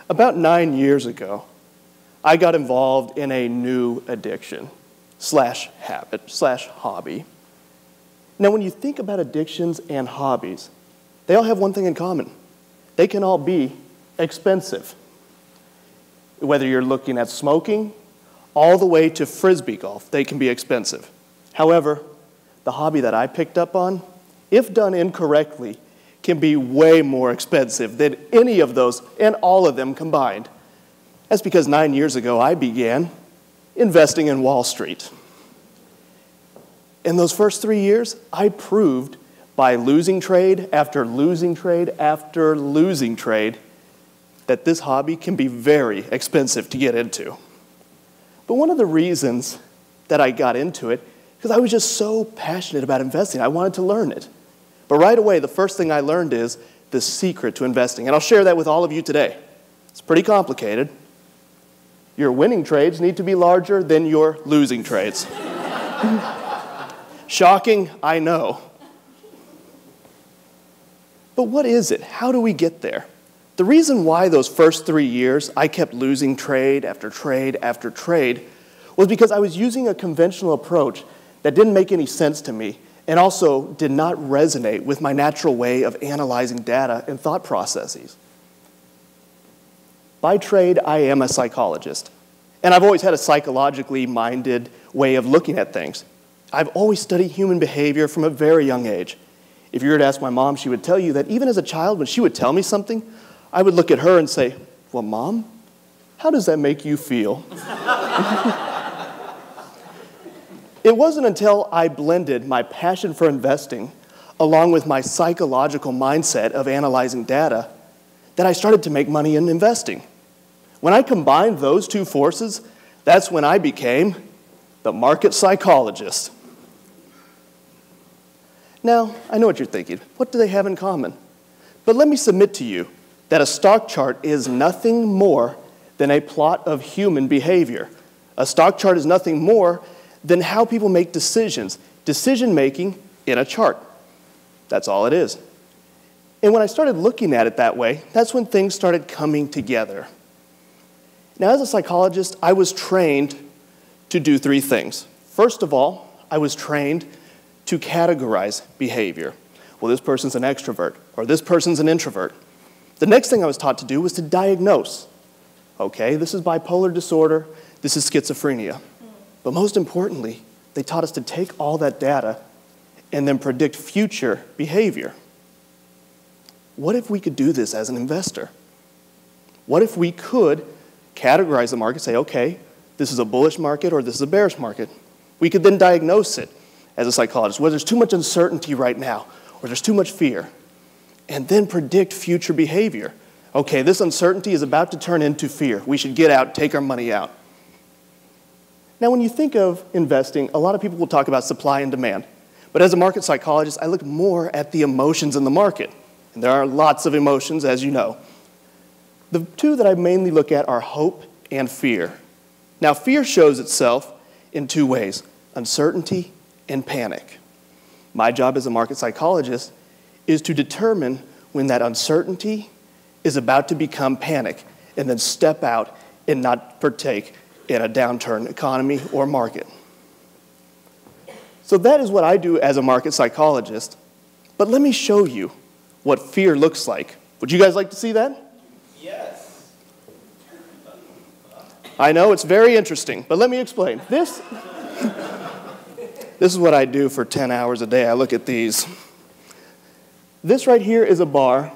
About 9 years ago, I got involved in a new addiction slash habit slash hobby. Now, when you think about addictions and hobbies, they all have one thing in common. They can all be expensive. Whether you're looking at smoking, all the way to frisbee golf, they can be expensive. However, the hobby that I picked up on, if done incorrectly, can be way more expensive than any of those and all of them combined. That's because 9 years ago, I began investing in Wall Street. In those first 3 years, I proved by losing trade after losing trade after losing trade that this hobby can be very expensive to get into. But one of the reasons that I got into it, because I was just so passionate about investing, I wanted to learn it. But right away, the first thing I learned is the secret to investing. And I'll share that with all of you today. It's pretty complicated. Your winning trades need to be larger than your losing trades. Shocking, I know. But what is it? How do we get there? The reason why those first 3 years I kept losing trade after trade after trade was because I was using a conventional approach that didn't make any sense to me and also did not resonate with my natural way of analyzing data and thought processes. By trade, I am a psychologist, and I've always had a psychologically minded way of looking at things. I've always studied human behavior from a very young age. If you were to ask my mom, she would tell you that even as a child, when she would tell me something, I would look at her and say, "Well, Mom, how does that make you feel?" It wasn't until I blended my passion for investing along with my psychological mindset of analyzing data that I started to make money in investing. When I combined those two forces, that's when I became the market psychologist. Now, I know what you're thinking. What do they have in common? But let me submit to you that a stock chart is nothing more than a plot of human behavior. A stock chart is nothing more than how people make decisions. Decision-making in a chart. That's all it is. And when I started looking at it that way, that's when things started coming together. Now, as a psychologist, I was trained to do three things. First of all, I was trained to categorize behavior. Well, this person's an extrovert, or this person's an introvert. The next thing I was taught to do was to diagnose. Okay, this is bipolar disorder, this is schizophrenia. But most importantly, they taught us to take all that data and then predict future behavior. What if we could do this as an investor? What if we could categorize the market, say, okay, this is a bullish market or this is a bearish market? We could then diagnose it as a psychologist, whether there's too much uncertainty right now or there's too much fear, and then predict future behavior. Okay, this uncertainty is about to turn into fear. We should get out, take our money out. Now, when you think of investing, a lot of people will talk about supply and demand. But as a market psychologist, I look more at the emotions in the market. And there are lots of emotions, as you know. The two that I mainly look at are hope and fear. Now, fear shows itself in two ways, uncertainty and panic. My job as a market psychologist is to determine when that uncertainty is about to become panic and then step out and not partake in a downturn economy or market. So that is what I do as a market psychologist. But let me show you what fear looks like. Would you guys like to see that? Yes. I know, it's very interesting, but let me explain. This is what I do for 10 hours a day. I look at these. This right here is a bar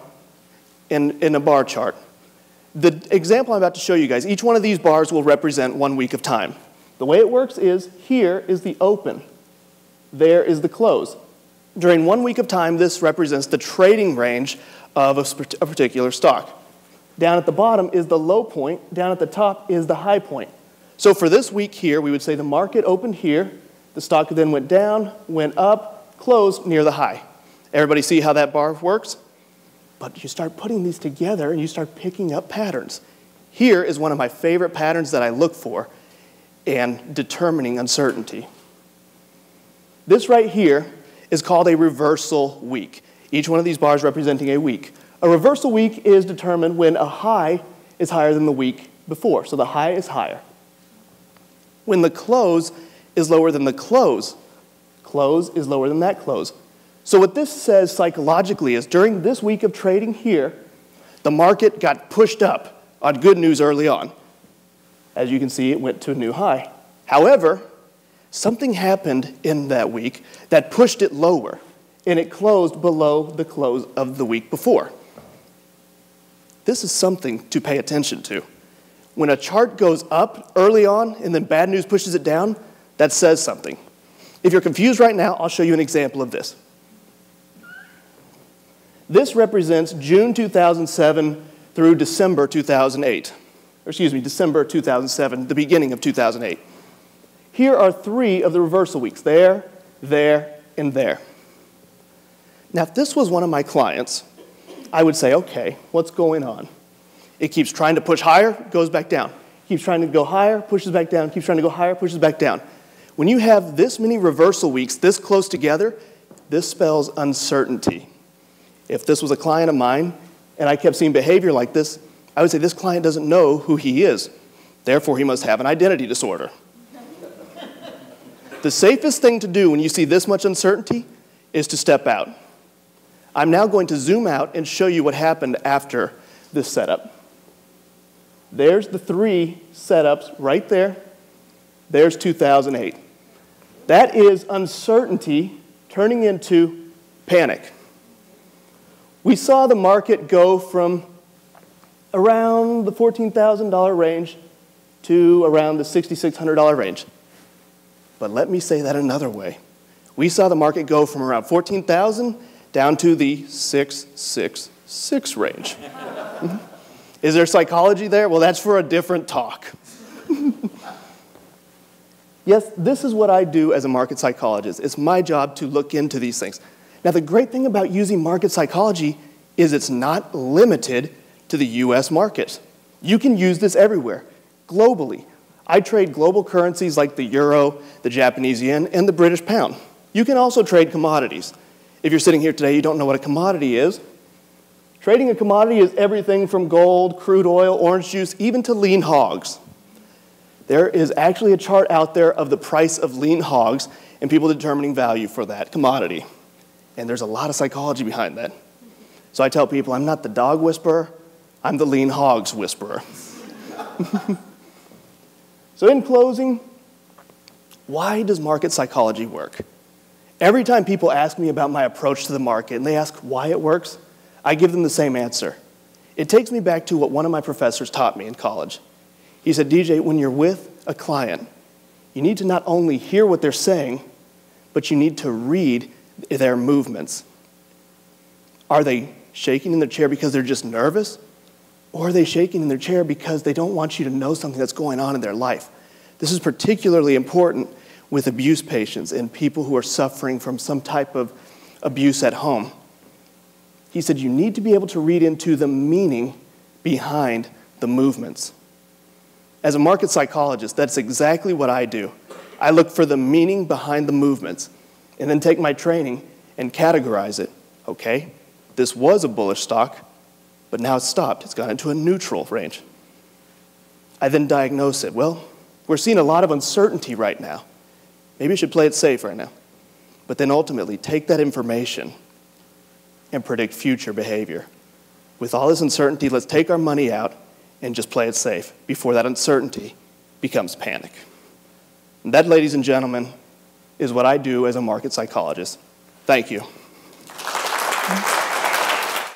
in a bar chart. The example I'm about to show you guys, each one of these bars will represent 1 week of time. The way it works is, here is the open. There is the close. During 1 week of time, this represents the trading range of a particular stock. Down at the bottom is the low point. Down at the top is the high point. So for this week here, we would say the market opened here. The stock then went down, went up, closed near the high. Everybody see how that bar works? But you start putting these together and you start picking up patterns. Here is one of my favorite patterns that I look for in determining uncertainty. This right here is called a reversal week. Each one of these bars representing a week. A reversal week is determined when a high is higher than the week before. So the high is higher. When the close is lower than the close is lower than that close. So what this says psychologically is during this week of trading here, the market got pushed up on good news early on. As you can see, it went to a new high. However, something happened in that week that pushed it lower, and it closed below the close of the week before. This is something to pay attention to. When a chart goes up early on and then bad news pushes it down, that says something. If you're confused right now, I'll show you an example of this. This represents June 2007 through December 2008. Or excuse me, December 2007, the beginning of 2008. Here are 3 of the reversal weeks, there, and there. Now, if this was one of my clients, I would say, okay, what's going on? It keeps trying to push higher, goes back down. Keeps trying to go higher, pushes back down. Keeps trying to go higher, pushes back down. When you have this many reversal weeks this close together, this spells uncertainty. If this was a client of mine and I kept seeing behavior like this, I would say this client doesn't know who he is. Therefore, he must have an identity disorder. The safest thing to do when you see this much uncertainty is to step out. I'm now going to zoom out and show you what happened after this setup. There's the 3 setups right there. There's 2008. That is uncertainty turning into panic. We saw the market go from around the $14,000 range to around the $6,600 range. But let me say that another way. We saw the market go from around $14,000 down to the 666 range. Is there psychology there? Well, that's for a different talk. Yes, this is what I do as a market psychologist. It's my job to look into these things. Now, the great thing about using market psychology is it's not limited to the US market. You can use this everywhere, globally. I trade global currencies like the euro, the Japanese yen, and the British pound. You can also trade commodities. If you're sitting here today, you don't know what a commodity is. Trading a commodity is everything from gold, crude oil, orange juice, even to lean hogs. There is actually a chart out there of the price of lean hogs and people determining value for that commodity. And there's a lot of psychology behind that. So I tell people, I'm not the dog whisperer, I'm the lean hogs whisperer. So in closing, why does market psychology work? Every time people ask me about my approach to the market and they ask why it works, I give them the same answer. It takes me back to what one of my professors taught me in college. He said, DJ, when you're with a client, you need to not only hear what they're saying, but you need to read their movements. Are they shaking in their chair because they're just nervous? Or are they shaking in their chair because they don't want you to know something that's going on in their life? This is particularly important with abuse patients and people who are suffering from some type of abuse at home. He said you need to be able to read into the meaning behind the movements. As a market psychologist, that's exactly what I do. I look for the meaning behind the movements and then take my training and categorize it. Okay, this was a bullish stock, but now it's stopped. It's gone into a neutral range. I then diagnose it. Well, we're seeing a lot of uncertainty right now. Maybe you should play it safe right now. But then ultimately take that information and predict future behavior. With all this uncertainty, let's take our money out and just play it safe before that uncertainty becomes panic. And that, ladies and gentlemen, is what I do as a market psychologist. Thank you.